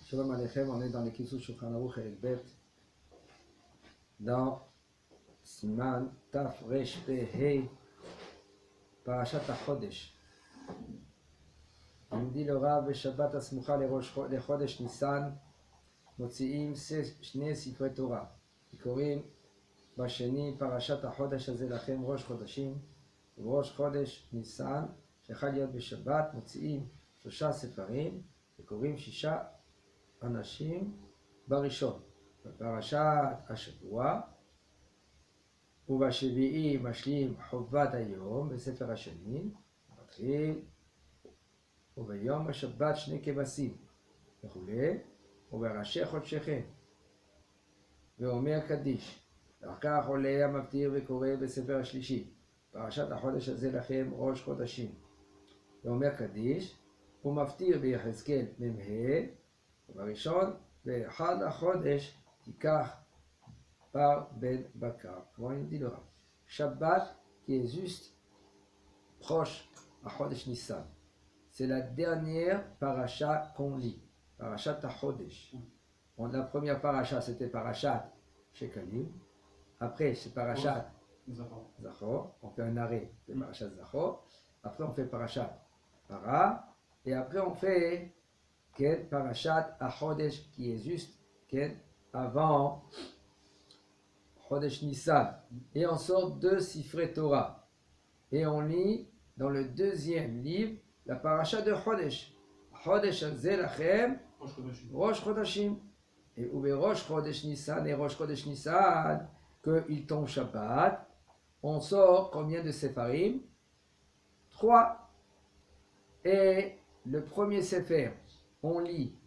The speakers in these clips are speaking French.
Shalom Aleichem, on est dans les Kitzur Shulchan Aruch et Bet, dans Siman Taf Resh Pe Hei, Parashat HaChodesh. Il nous dit le Rav, Shabbat Asmucha le Chodesh Nissan, מוציאים שני ספרי תורה, קוראים בשני פרשת החודש הזה לכם ראש חודשים, ובראש חודש ניסן, שיכול להיות בשבת, מוציאים 3 ספרים, וקוראים 6 אנשים בראשון, בפרשת השבוע, ובשביעי משלים חובת היום, בספר השני, מתחיל, וביום השבת 2 כבשים, וכולי, ובראשי חודשיכם, ואומר קדיש, ואחר כך עולה המפטיר וקורא בספר השלישי, פרשת החודש הזה לכם ראש חודשים, ואומר קדיש, ומפטיר ביחזקאל מ"ה, ובראשון, ואחד החודש תיקח par Ben Bakar. Comment il dit le Rav? Shabbat qui est juste proche à Chodesh Nissan. C'est la dernière paracha qu'on lit. Parashat HaChodesh. La première paracha c'était Parashat Shekalim. Après c'est Parashat Zachor. On fait un arrêt de Parashat Zachor. Après on fait Parashat Para. Et après on fait Parashat HaChodesh qui est juste avant Chodesh Nissan. Et on sort 2 Sifrei Torah. Et on lit dans le deuxième livre la paracha de Chodesh. Chodesh Hazeh Lachem Rosh Chodashim. Et Rosh Chodesh Nissan et Rosh Chodesh Nissan, qu'il tombe Shabbat, on sort combien de Sefarim? 3. Et le premier Sefer, on lit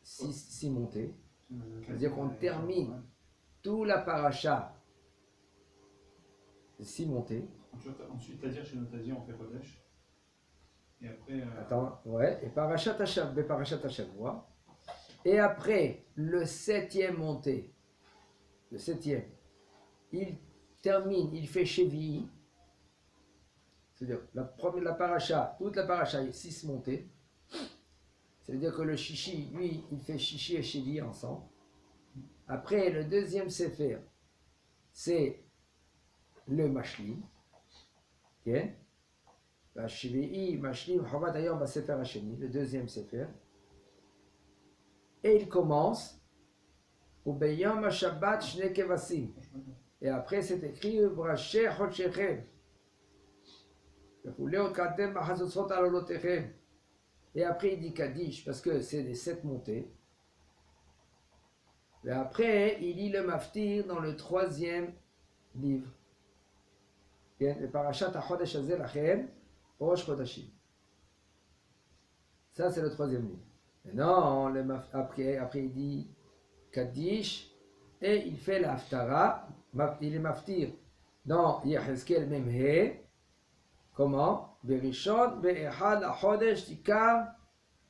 6 montées. C'est-à-dire qu'on termine toute la paracha, 6 montées. Ensuite, c'est-à-dire chez Notadi, on fait Chodesh. Et après. Attends, ouais, et Parashat Hashavua. Et après, le 7e montée, le 7e, il termine, il fait Shevi. C'est-à-dire, la paracha, toute la paracha, il y a 6 montées. C'est-à-dire que le Shishi, lui, il fait Shishi et Shevi ensemble. Après, le deuxième Sefer, c'est le Mashlim. Okay? Shvi'i, Mashlim, Chovat Hayom, Sefer Hasheni, le deuxième Sefer. Et il commence, Ubeyom HaShabbat Shne Kevasim. Et après, c'est écrit, Braché Chodshechem. Et après, il dit Kaddish, parce que c'est les 7 montées. Et après, il lit le Maftir dans le 3e livre. Le Parashat HaChodesh Hazeh Lachem, Rosh Chodashim. Ça, c'est le 3e livre. Maintenant, après, il dit Kaddish, et il fait la Haftara, il est Maftir dans Yechezkel Memhe. Comment? Berishon, Be'echad HaChodesh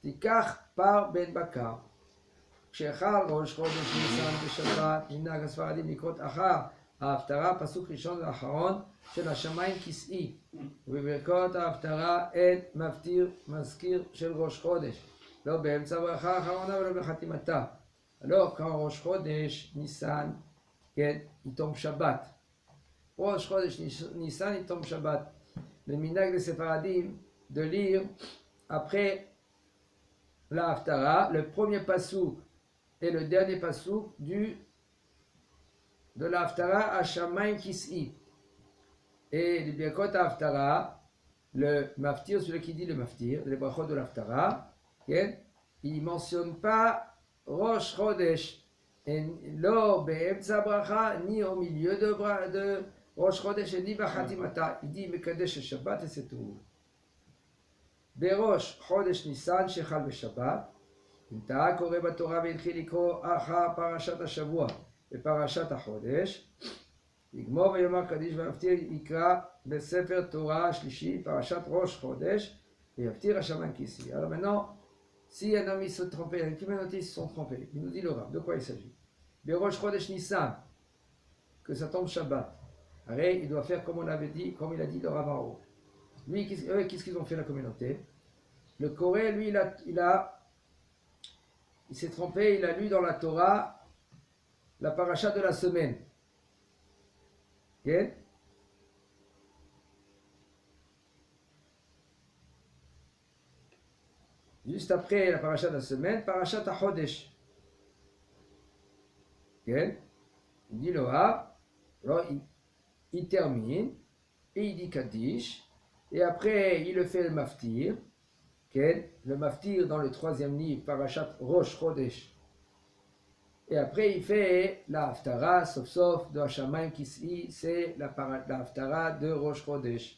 Tikach par Ben Bakar. כשחל ראש חודש ניסן בשבת, מנהג הספרדים לקרוא אחר ההפטרה, פסוק ראשון ואחרון של השמיים כסאי, ובברכות ההפטרה אין מפטיר מזכיר של ראש חודש, לא באמצע הברכה האחרונה ולא בחתימתה. Alors quand ראש חודש ניסן, כן, il tombe שבת. ראש חודש ניסן, il tombe שבת. Le minhag des Séfaradim de lire après la haftara, le premier pasuk et le dernier pasuk de la haftara à Shamayim Kis'i. Et le Birkot haftara, le maftir, celui qui dit le maftir, les brachot de l'haftara, il ne mentionne pas Rosh Chodesh, et lo be'emtza bracha, ni au milieu de Rosh Chodesh, ni b'chatimata. Il dit Mekadesh Shabbat et c'est tout. בראש חודש ניסן שחל בשבת, אם טעה קורא בתורה והתחיל לקרוא אחר פרשת השבוע בפרשת החודש, יגמור ויאמר קדיש ויפטיר יקרא בספר תורה השלישי, פרשת ראש חודש, ויפטיר השמיים כיסי. Alors maintenant, si un homme se trompe, les communautés se sont trompés, il nous dit le Rav, de quoi il s'agit? Berosh Chodesh Nissan, que ça tombe Shabbat. Alors, il doit faire comme on avait dit, comme il a dit le Rav en haut. Lui, qu'est-ce qu'ils ont fait la communauté? Le Corée, lui, il a il s'est trompé, il a lu dans la Torah la paracha de la semaine. Ok? Juste après la paracha de la semaine, parachat HaChodesh. Ok? Il dit le A, alors il termine, et il dit Kaddish, et après il le fait le Maftir. Okay? Le Maftir dans le troisième livre, parachat Rosh Chodesh. Et après il fait la Haftara, sauf de Hashamayim qui c'est la Haftara de Rosh Chodesh.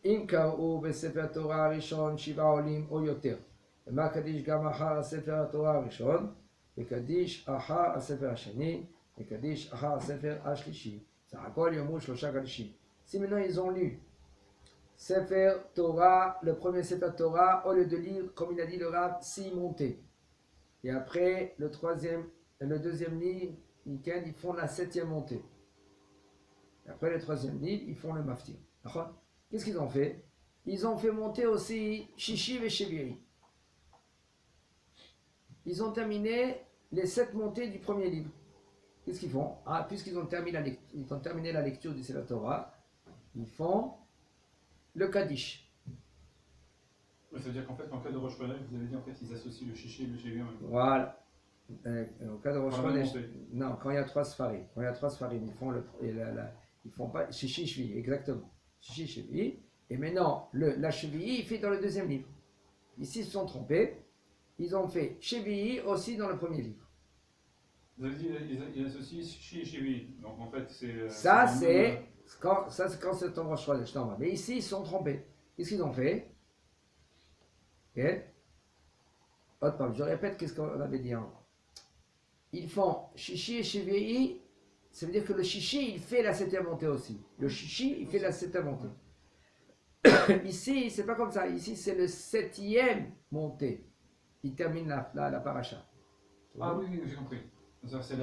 אם קראו בספר התורה הראשון 7 עולים או יותר, ומה קדיש גם אחר הספר התורה הראשון, וקדיש אחר הספר השני, וקדיש אחר הספר השלישי. סך הכל יאמרו 3 קדישים. Si maintenant ils ont lu Sefer Torah, le premier Sefer Torah, au lieu de lire, comme il a dit le Rav, 6 montées. Et après, le deuxième livre, ils font la 7e montée. Et après le troisième livre, ils font le Maftir. D'accord? Qu'est-ce qu'ils ont fait? Ils ont fait monter aussi Shishiv et Sheviri. Ils ont terminé les 7 montées du premier livre. Qu'est-ce qu'ils font? Puisqu'ils ont terminé la lecture du Sefer Torah, ils font le Kaddish. Ça veut dire qu'en fait, en cas de Rosh Chodesh, vous avez dit en fait, ils associent le Shishi et le Sheviri en même temps. Voilà. Au cas de Rosh Chodesh, non, quand il y a 3 Sfarim, ils font ils font pas Shishi Shvi, exactement. Shishi Shvi. Et maintenant, la Shvi, il fait dans le deuxième livre. Ici, ils se sont trompés. Ils ont fait Shvi aussi dans le premier livre. Vous avez dit ils associent Shishi et Sheviri. Donc en fait, c'est. Ça, c'est quand c'est en Rosh Chodesh. Mais ici, ils se sont trompés. Qu'est-ce qu'ils ont fait? Je répète qu'est-ce qu'on avait dit avant. Ils font Shishi et Shvi. Ça veut dire que le Shishi, il fait la 7e montée aussi. Le Shishi, il fait la 7e montée. Ici, c'est pas comme ça. Ici, c'est le 7e montée. Il termine la paracha. Ah oui, j'ai compris. Ça serait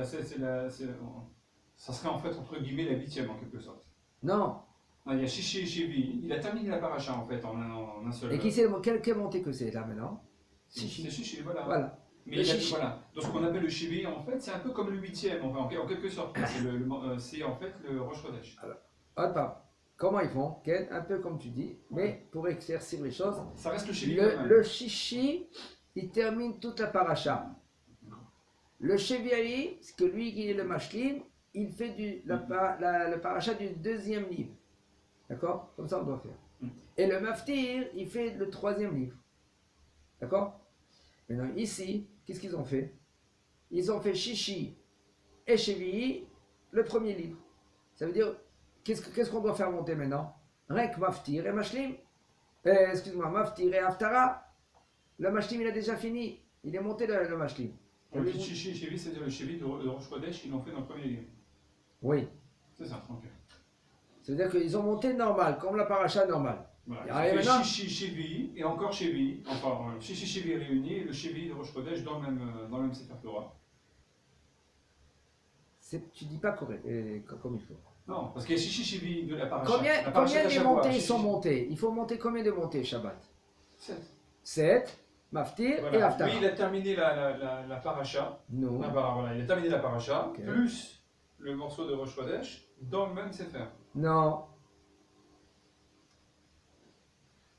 en fait, entre guillemets, la 8e en quelque sorte. Non. Il y a Shishi et Sheviri. Il a terminé la paracha en fait en un seul. Et quelle montée que c'est là maintenant? C'est Shishi, voilà. Voilà. Mais voilà. Donc ce qu'on appelle le Sheviri, en fait, c'est un peu comme le 8e, en quelque sorte. C'est en fait le Rosh Chodesh. Alors, comment ils font? Un peu comme tu dis, mais pour éclaircir les choses, ça reste le Sheviri. Le Shishi, il termine toute la paracha. Le Sheviri, c'est que lui qui est le Mashlim, il fait le paracha du deuxième livre. D'accord? Comme ça on doit faire. Et le Maftir, il fait le 3e livre. D'accord? Maintenant ici, qu'est-ce qu'ils ont fait? Ils ont fait Shishi et Sheviri, le premier livre. Ça veut dire, qu'est-ce qu'on doit faire monter maintenant? Rek, Maftir et Mashlim. Maftir et Haftara. Le Mashlim, il a déjà fini. Il est monté le Mashlim. Le Shishi et Sheviri, c'est-à-dire le Sheviri de Rosh Chodesh, ils l'ont fait dans le premier livre. Oui. C'est ça, ok. Ça veut dire qu'ils ont monté normal, comme la paracha normale. Voilà. Il fait Shishi, Sheviri et encore Sheviri. Enfin, Shishi, Sheviri réunis et le Sheviri de Rosh Chodesh dans le même Sefer Torah. Tu dis pas correct, comme il faut. Non, parce qu'il y a Shishi, Sheviri de la paracha. Combien de montées ils sont montés? Il faut monter combien de montées Shabbat? 7. Maftir et Haftara. Lui, il a terminé la paracha. Non. Voilà, il a terminé la paracha, plus le morceau de Rosh Chodesh dans le même Sefer. Non.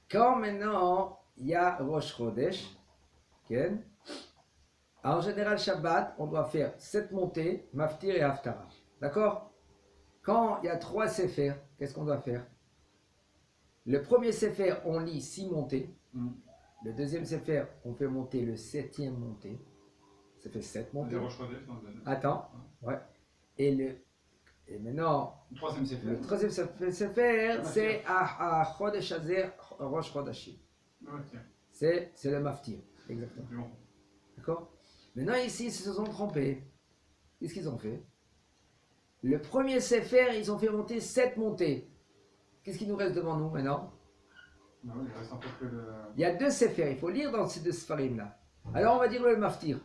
Quand maintenant il y a Rosh Chodesh, en général Shabbat, on doit faire 7 montées, Maftir et Haftara. D'accord? Quand il y a 3 Sefer, qu'est-ce qu'on doit faire? Le premier Sefer, on lit 6 montées. Le deuxième Sefer, on fait monter le 7e montée. Ça fait 7 montées. Attends. Ouais. Et maintenant, le troisième Sefer, c'est à Chodesh Hazer, Rosh Chodashim. C'est le Maftir. Exactement. D'accord? Maintenant, ici, ils se sont trompés. Qu'est-ce qu'ils ont fait? Le premier Sefer, ils ont fait monter 7 montées. Qu'est-ce qui nous reste devant nous maintenant? Il y a 2 Sefer, il faut lire dans ces 2 Sfarim là. Alors on va dire le Maftir.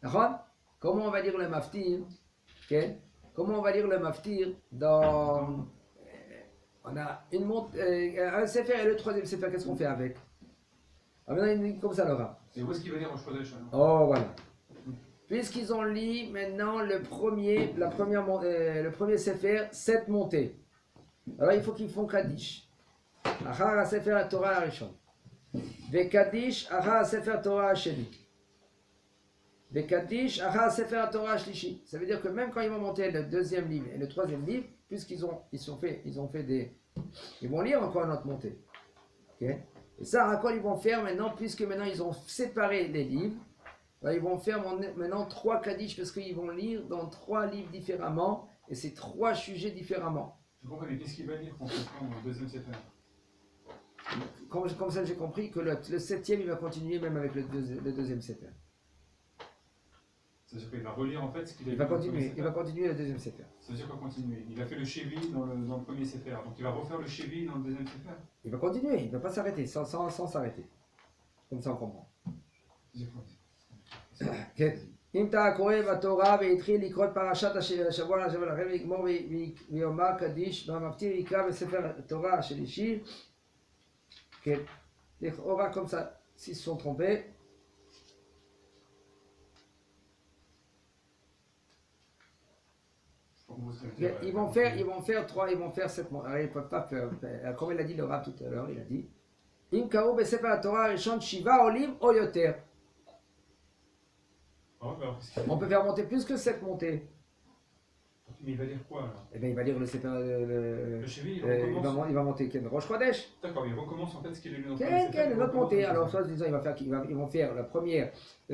D'accord? Comment on va dire le Maftir? Comment on va lire le Maftir dans... On a un Sefer et le 3e Sefer, qu'est-ce qu'on fait avec? Alors maintenant, il dit comme ça le Rav. Et où est-ce qu'il va lire Rosh Chodesh alors? Oh, voilà. Puisqu'ils ont lu maintenant le premier Sefer, 7 montées. Alors il faut qu'ils font Kaddish. Achar Sefer Torah Arishon. Ve Kaddish, Achar Sefer Torah Asheni. Ve Kaddish, Achar Sefer Torah Shlishi. Ça veut dire que même quand ils vont monter le deuxième livre et le troisième livre, puisqu'ils vont lire encore une autre montée. Okay? Et ça, à quoi ils vont faire maintenant, puisque maintenant ils ont séparé les livres. Alors, ils vont faire maintenant 3 Kaddish parce qu'ils vont lire dans 3 livres différemment et c'est 3 sujets différemment. Je comprends, mais qu'est-ce qu'il va lire concrètement dans le deuxième Sefer? Comme ça, j'ai compris que le 7e il va continuer même avec le deuxième Sefer. C'est-à-dire qu'il va relire en fait ce qu'il a Il lu va dans le premier continuer, Sefer. il va continuer le deuxième Sefer. Ça veut dire quoi continuer? Il a fait le Shevi dans le premier Sefer, donc il va refaire le Shevi dans le deuxième Sefer. Il va continuer, il ne va pas s'arrêter, sans s'arrêter. Comme ça on comprend. C'est quoi? אם אתה קורא בתורה והתחיל לקרוא את פרשת השבוע לכם ויגמור ויאמר קדיש והמפטיר יקרא בספר התורה השלישי, כן, לכאורה comme ça, s'ils se sont trompés, ils vont faire 7 mots. Alors, ils ne peuvent pas faire, comme il a dit le Rav tout à l'heure, il a dit אם קראו בספר התורה הראשון 7 עולים או יותר. On peut faire monter plus que 7 montées. Mais il va lire quoi alors? Eh bien, il va lire le Sefer. Le Shevi, il va monter Ken Rosh Chodesh. D'accord, il recommence en fait ce qu'il a lu dans le Ken, une autre montée. Alors, soit disant, ils vont faire le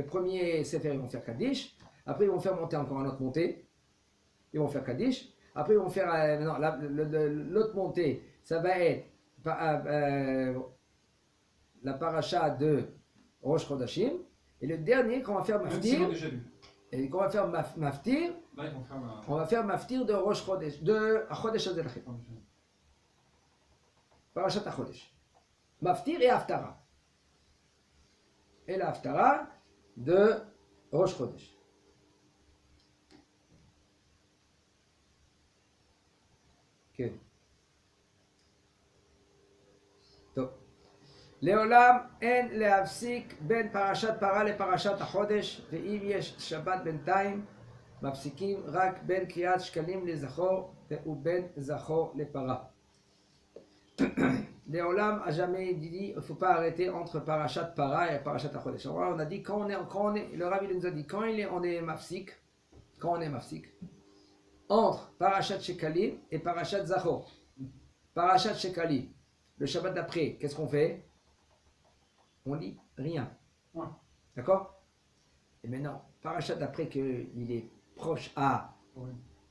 premier Sefer, ils vont faire Kaddish. Après, ils vont faire monter encore une autre montée. Ils vont faire Kaddish. Après, ils vont faire. Non, l'autre montée, ça va être la paracha de Rosh Chodashim. Et le dernier qu'on va faire Maftir, et qu'on va faire Maftir, là, ils vont faire on va faire Maftir de Rosh Chodesh, de Chodesh Azelachet. Parashat HaChodesh. Maftir et Haftara. Et la Haftara de Rosh Chodesh. Ok. טוב. לעולם אין להפסיק בין פרשת פרה לפרשת החודש, ואם יש שבת בינתיים, מפסיקים רק בין קריאת שקלים לזכור ובין זכור לפרה. לעולם, à jamais il dit, il ne faut pas arrêter entre parashat para et parashat HaChodesh. On a dit, le Rav il nous a dit, quand on est mafsik, entre parashat shekalim et parashat zachor. Parashat shekalim, le Shabbat d'après, qu'est-ce qu'on fait? On lit rien. Ouais. D'accord? Et maintenant, parachat d'après qu'il est proche à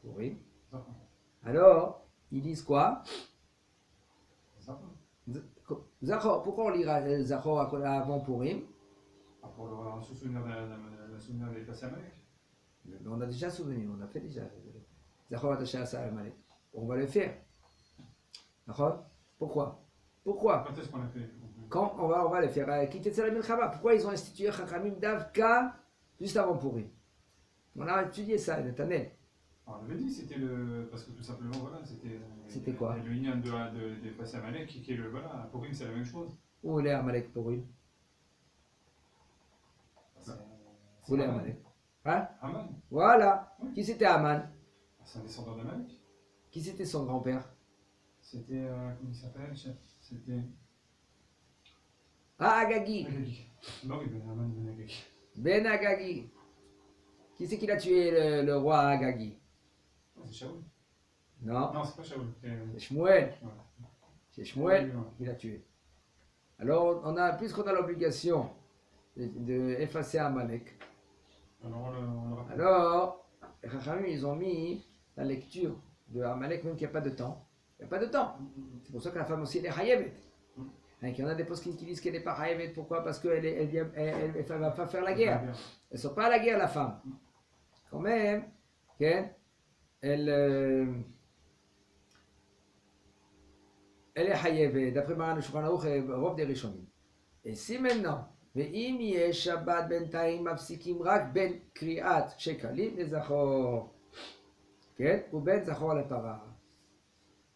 Purim. Alors, ils disent quoi? Zachor. Pourquoi on lira Zachor avant Purim? Pour se souvenir des passés Amalek. On a déjà souvenu, on a fait déjà. Zachor attaché à ça Amalek. On va le faire. D'accord? Pourquoi? Quand est-ce qu'on l'a fait? Quand on va le faire quitter Tzara Milchama. Pourquoi ils ont institué Chachamim Davka juste avant Purim? On a étudié ça, Netanel. On avait dit, c'était parce que tout simplement, voilà, c'était quoi? Le lien des passés Amalek qui est le. Voilà, Purim c'est la même chose. Où est Amalek Purim? Où est Amalek? Hein? Haman. Voilà. Oui. Qui c'était Haman? C'est un descendant d'Amalek. Qui c'était son grand-père? C'était. Comment il s'appelle? C'était. Ah, Agagi. Non, oui, Haman Ben Agagi. Ben Agagi. Qui c'est qui l'a tué, le roi Agagi? C'est Shaoul. Non. Non, c'est pas Shaoul. C'est Shmuel. Ouais. C'est Shmuel qui l'a tué. Alors, puisqu'on a l'obligation d'effacer Amalek, Alors, on le rappelle. alors, les Chachamim, ils ont mis la lecture de Amalek, même qu'il n'y a pas de temps. Il n'y a pas de temps. C'est pour ça que la femme aussi, elle est Hayevet. Il y en a des postes qui disent qu'elle n'est pas Hayevet. Pourquoi? Parce qu'elle ne va pas faire la guerre. Elle ne sort pas à la guerre, la femme. Quand même, elle est Hayevet. D'après Maran le Shulchan Aruch, Rov des Rishonim. Et si maintenant, ואם יש שבת בינתיים מפסיקים רק בין קריאת שקלים לזכור, כן? ובין זכור לפרה.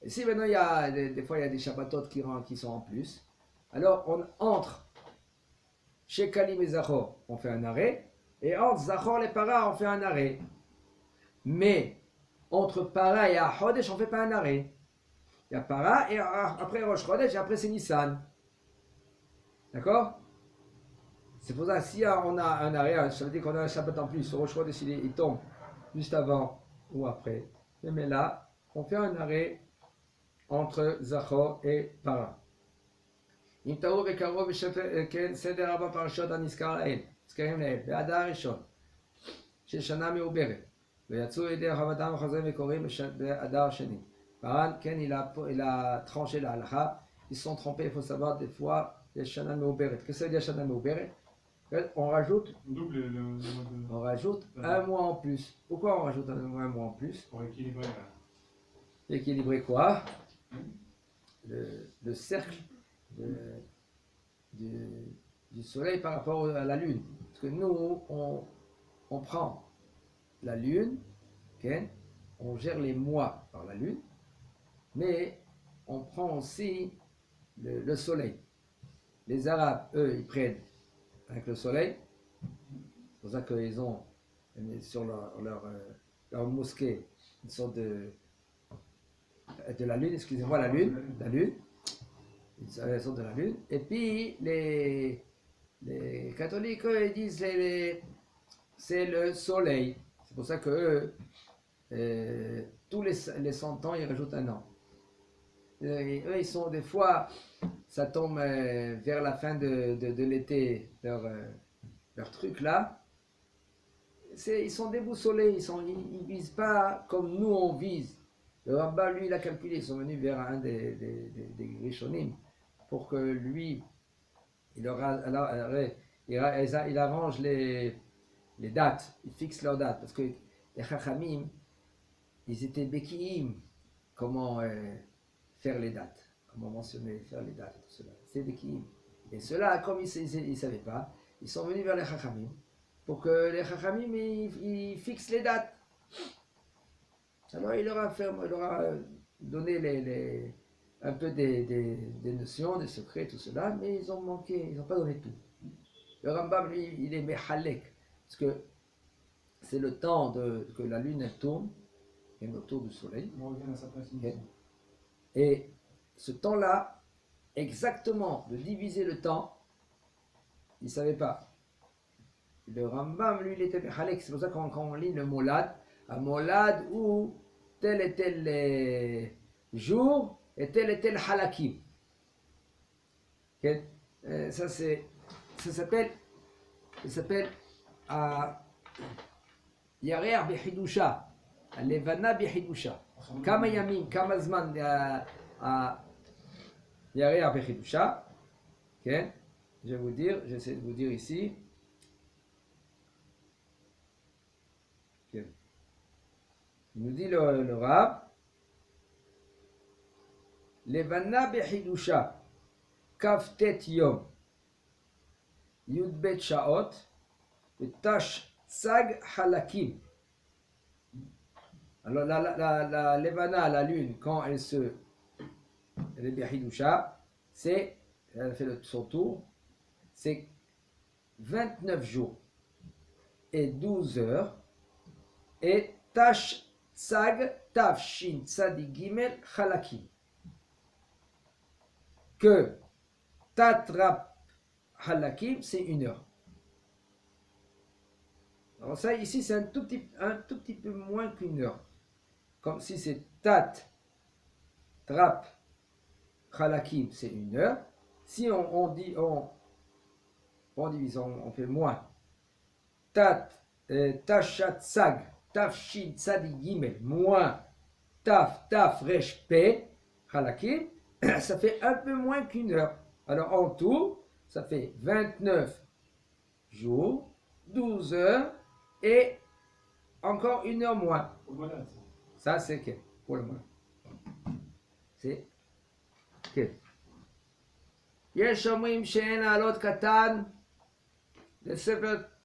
Et si maintenant des fois il y a des Shabbatot qui sont en plus, alors entre Chez Kalim et Zachor, on fait un arrêt. Et entre Zachor et Para, on fait un arrêt. Mais entre Para et Chodesh, on ne fait pas un arrêt. Il y a Para, et après Rosh Chodesh, et après c'est Nissan. D'accord? C'est pour ça que si on a un arrêt, ça veut dire qu'on a un Shabbat en plus. Rosh Chodesh, il tombe juste avant ou après. Mais là, on fait un arrêt entre Zachor et Para. אם טעו וקראו כן סדר ארבע פרשות הנזכרים לעיל, באדר הראשון של שנה מעוברת, ויצאו ידי רחבתם וחוזרים וקוראים באדר שני. Paran, Ken, il a tranché la halakha. Ils se sont trompés, il faut savoir, des fois, les Shana Meuberet. Qu'est-ce que ça veut dire Shana Meuberet? On rajoute, on rajoute un mois en plus. Pourquoi on rajoute un mois en plus? Pour équilibrer. Équilibrer quoi? Le cercle du soleil par rapport à la lune. Parce que nous, on prend la lune, okay, on gère les mois par la lune, mais on prend aussi le soleil. Les Arabes, eux, ils prennent avec le soleil. C'est pour ça qu'ils ont sur leur mosquée une sorte de la lune, excusez-moi, la lune, une sorte de la lune. Et puis les catholiques, eux, ils disent c'est le soleil. C'est pour ça que tous les 100 ans, ils rajoutent un an. Et eux, ils sont des fois, ça tombe vers la fin de l'été, leur truc là. Ils sont déboussolés, ils visent pas comme nous on vise. Le Rambam, lui, il a calculé, ils sont venus vers un des Rishonim pour que lui, il arrange les dates, il fixe leurs dates. Parce que les Chachamim, ils étaient Bekiim, comment faire les dates, comment mentionner, faire les dates, tout cela. C'est Bekiim. Et ceux-là, comme ils ne savaient pas, ils sont venus vers les Chachamim pour que les Chachamim, ils fixent les dates. Alors il leur a donné un peu des notions, des secrets, tout cela, mais ils ont manqué, ils n'ont pas donné tout. Le Rambam, lui, il est Mehalek, parce que c'est le temps que la lune elle tourne, autour du soleil. On revient à sa place. Et ce temps-là, exactement, de diviser le temps, il ne savait pas. Le Rambam, lui, il était Mehalek, c'est pour ça quand on lit le Molad, un Molad où tel et tel jour et tel halakim. Okay? Ça s'appelle Yarer Bechidusha, Levana Bechidusha. Kama yamim, kama zman Yarer Bechidusha. Okay? Je vais vous dire, j'essaie de vous dire ici. Okay. Il nous dit le Rab, Levana Bechidusha, Kaftet Yom, Yudbet Shaot, Tash Sag Halakim. Alors la Levana, la lune, quand elle est Bechidusha, elle fait son tour, c'est 29 jours et 12 heures, et Tash Sag Tafshin Tzadi Gimel Halakim. Que Tatrap Halakim, c'est 1 heure. Alors ça, ici, c'est un tout petit peu moins qu'1 heure. Comme si c'est Tat Trap Halakim, c'est 1 heure. Si on divise, on fait moins. Tashat Sag Tafshin Tzadi Gimel moins Taf Resh Pe Halakim, ça fait un peu moins qu'1 heure. Alors en tout, ça fait 29 jours, 12 heures et encore 1 heure moins. Ça c'est que pour le moins. C'est que. יש אומרים שאין העלות קטן לספר